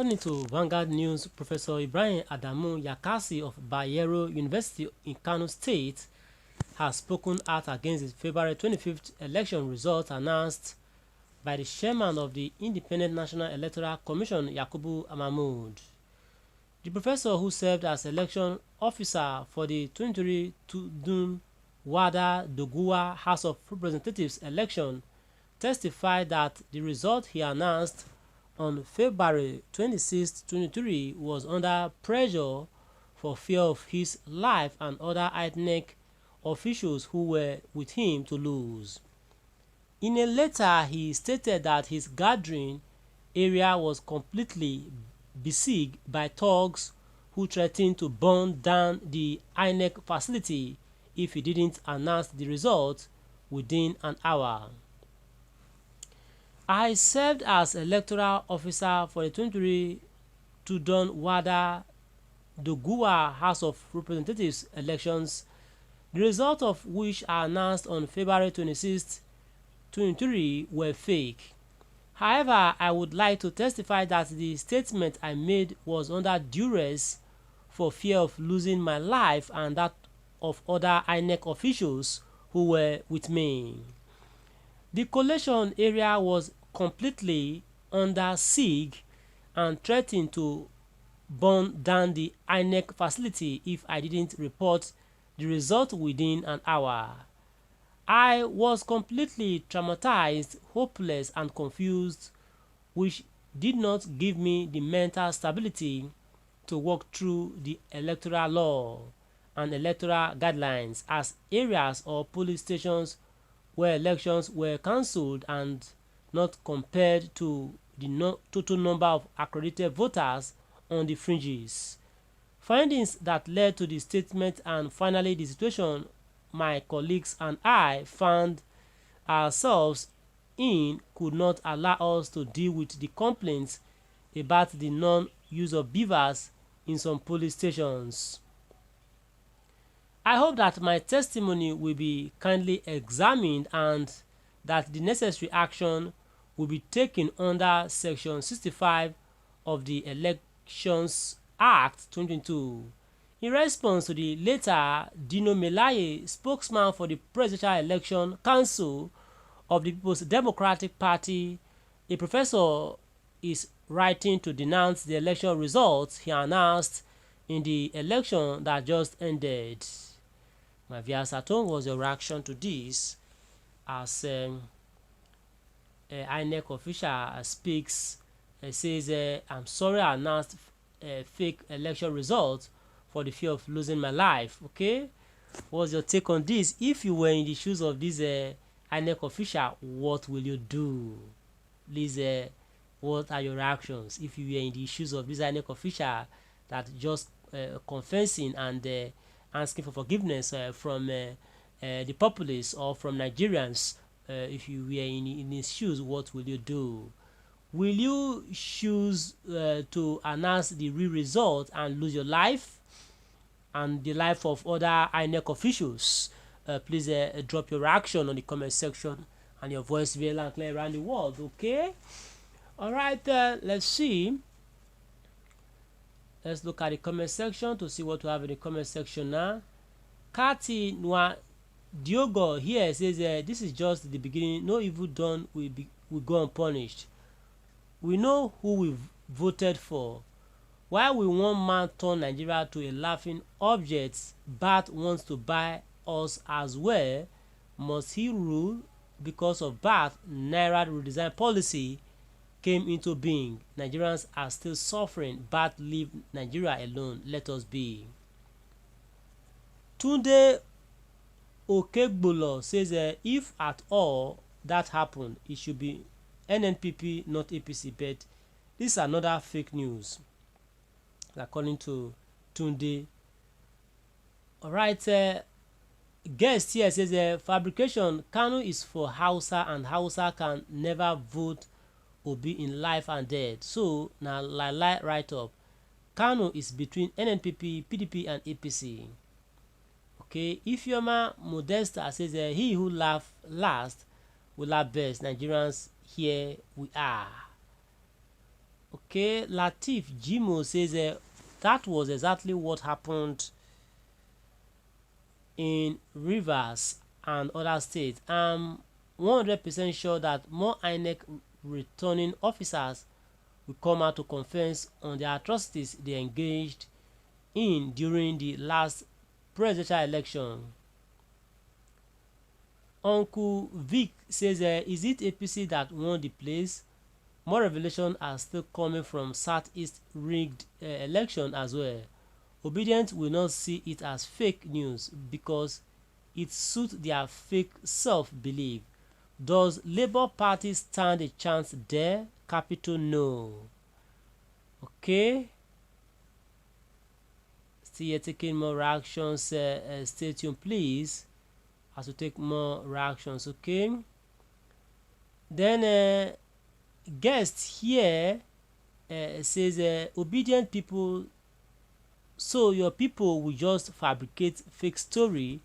According to Vanguard News, Professor Ibrahim Adamu Yakasi of Bayero University in Kano State has spoken out against the February 25th election results announced by the chairman of the Independent National Electoral Commission, Yakubu Mahmood. The professor, who served as election officer for the 2023 Tudun Wada Doguwa House of Representatives election, testified that the result he announced on February 26, 2023 was under pressure for fear of his life and other Inec officials who were with him to lose. In a letter, he stated that his gathering area was completely besieged by thugs who threatened to burn down the Inec facility if he didn't announce the result within an hour. I served as electoral officer for the 2023 Tudun Wada Doguwa House of Representatives elections, the result of which are announced on February 26, 2023 were fake. However, I would like to testify that the statement I made was under duress for fear of losing my life and that of other Inec officials who were with me. The collation area was completely under siege and threatened to burn down the Inec facility if I didn't report the result within an hour. I was completely traumatized, hopeless, and confused, which did not give me the mental stability to work through the electoral law and electoral guidelines as areas or police stations where elections were cancelled and not compared to the total number of accredited voters on the fringes. Findings that led to the statement and finally the situation my colleagues and I found ourselves in could not allow us to deal with the complaints about the non-use of beavers in some police stations. I hope that my testimony will be kindly examined and that the necessary action will be taken under Section 65 of the Elections Act 2022. In response to the letter, Dino Melaye, spokesman for the Presidential Election Council of the People's Democratic Party, a professor, is writing to denounce the election results he announced in the election that just ended. My viewers at home, was your reaction to this as INEC official speaks, says, I'm sorry I announced fake election results for the fear of losing my life. Okay, what's your take on this? If you were in the shoes of this INEC official, what will you do? Please, what are your reactions if you were in the shoes of this INEC official that just confessing and asking for forgiveness from the populace or from Nigerians? If you were in his shoes, what will you do? Will you choose to announce the real result and lose your life and the life of other INEC officials? Please drop your reaction on the comment section and your voice very loud and clear around the world. Okay, all right, let's see. Let's look at the comment section to see what we have in the comment section now. Kati Nwa Diogo here says, this is just the beginning. No evil done will go unpunished. We know who we voted for. Why will one man turn Nigeria to a laughing object? Bat wants to buy us as well. Must he rule? Because of Bat, Naira redesign policy came into being. Nigerians are still suffering. Bat leave Nigeria alone. Let us be. Tunde Okegbolo says, if at all that happened, it should be NNPP, not APC. But this is another fake news, according to Tunde. All right, guest here says, fabrication. Kano is for Hausa, and Hausa can never vote or be in life and death. So now lie right up. Kano is between NNPP, PDP, and APC. Okay, Ifeoma Modesta says, he who laugh last will laugh best. Nigerians, here we are. Okay, Latif Jimo says that was exactly what happened in Rivers and other states. I'm 100% sure that more INEC returning officers will come out to confess on the atrocities they engaged in during the last presidential election. Uncle Vic says, is it APC that won the place? More revelation are still coming from Southeast rigged election as well. Obedient will not see it as fake news because it suits their fake self-belief. Does Labour Party stand a chance there? Capital no. Okay. Still here taking more reactions. Stay tuned please as we take more reactions. Okay. Then guest here says obedient people, so your people will just fabricate fake story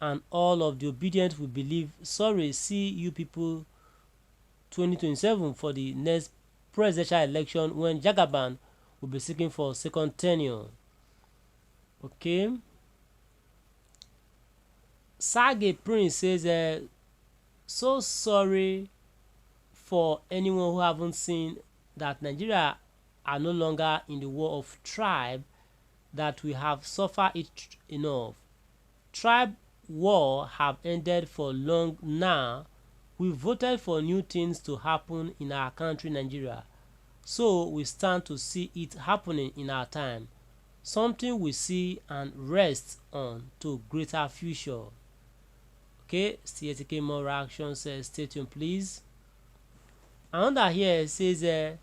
and all of the obedient will believe. Sorry, see you people 2027 for the next presidential election when Jagaban will be seeking for second tenure. Okay. Sage Prince says so sorry for anyone who haven't seen that Nigeria are no longer in the war of tribe, that we have suffered it enough. Tribe war have ended for long now. We voted for new things to happen in our country Nigeria, so we stand to see it happening in our time. Something we see and rest on to greater future. Okay, still taking more reactions. Stay tuned please. Another here says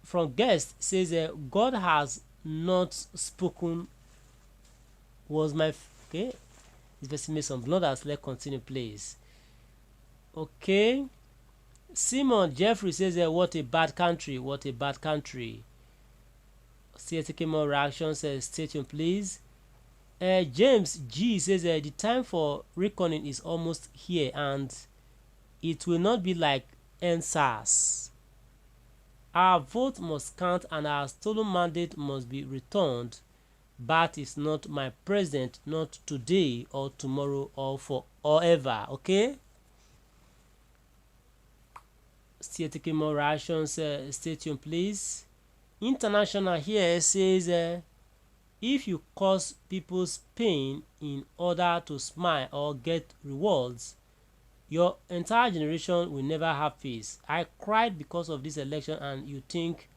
from guest says God has not spoken was my okay. This person made some blunders. Let's continue please. Okay. Simon Jeffrey says what a bad country, what a bad country. Still taking more reactions. Stay tuned please. James G says the time for reckoning is almost here and it will not be like NSAS. Our vote must count and our stolen mandate must be returned. Bat is not my president, not today or tomorrow or forever. Okay. Still taking more reactions. Stay tuned please. International here says if you cause people's pain in order to smile or get rewards, your entire generation will never have peace. I cried because of this election and you think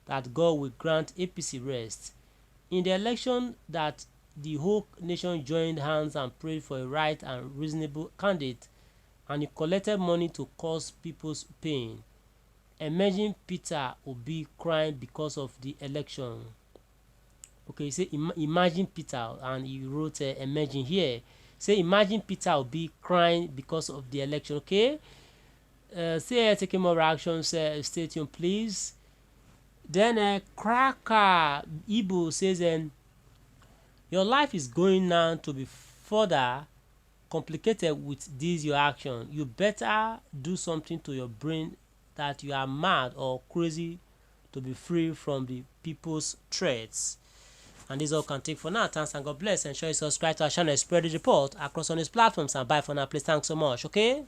that God will grant APC rest. In the election that the whole nation joined hands and prayed for a right and reasonable candidate and you collected money to cause people's pain. Imagine Peter Obi crying because of the election. Okay, you say imagine Peter and he wrote imagine here. Say imagine Peter Obi crying because of the election. Okay. Say taking more reactions. Stay tuned please. Then Cracker Ibu says your life is going now to be further complicated with this your action. You better do something to your brain that you are mad or crazy to be free from the people's threats. And this all can take for now. Thanks and God bless. Ensure you subscribe to our channel, spread the report across on these platforms, and bye for now please. Thanks so much. Okay.